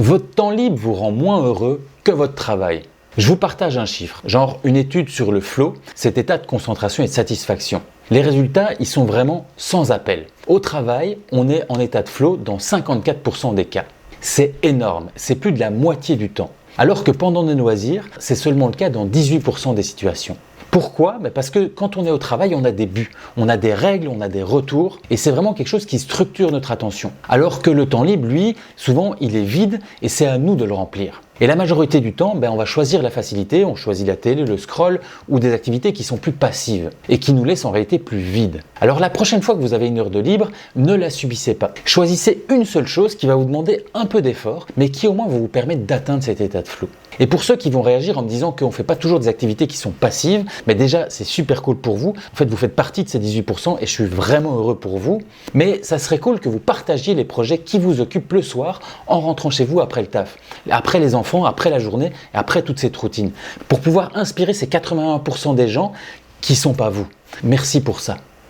Votre temps libre vous rend moins heureux que votre travail. Je vous partage un chiffre, genre une étude sur le flow, cet état de concentration et de satisfaction. Les résultats, ils sont vraiment sans appel. Au travail, on est en état de flow dans 54% des cas. C'est énorme, c'est plus de la moitié du temps. Alors que pendant nos loisirs, c'est seulement le cas dans 18% des situations. Pourquoi? Parce que quand on est au travail, on a des buts, on a des règles, on a des retours et c'est vraiment quelque chose qui structure notre attention. Alors que le temps libre, lui, souvent, il est vide et c'est à nous de le remplir. Et la majorité du temps, on va choisir la facilité, on choisit la télé, le scroll ou des activités qui sont plus passives et qui nous laissent en réalité plus vides. Alors la prochaine fois que vous avez une heure de libre, ne la subissez pas. Choisissez une seule chose qui va vous demander un peu d'effort, mais qui au moins va vous permettre d'atteindre cet état de flow. Et pour ceux qui vont réagir en me disant qu'on ne fait pas toujours des activités qui sont passives, mais déjà c'est super cool pour vous. En fait, vous faites partie de ces 18% et je suis vraiment heureux pour vous. Mais ça serait cool que vous partagiez les projets qui vous occupent le soir en rentrant chez vous après le taf, après les enfants, après la journée et après toute cette routine, pour pouvoir inspirer ces 81% des gens qui ne sont pas vous. Merci pour ça.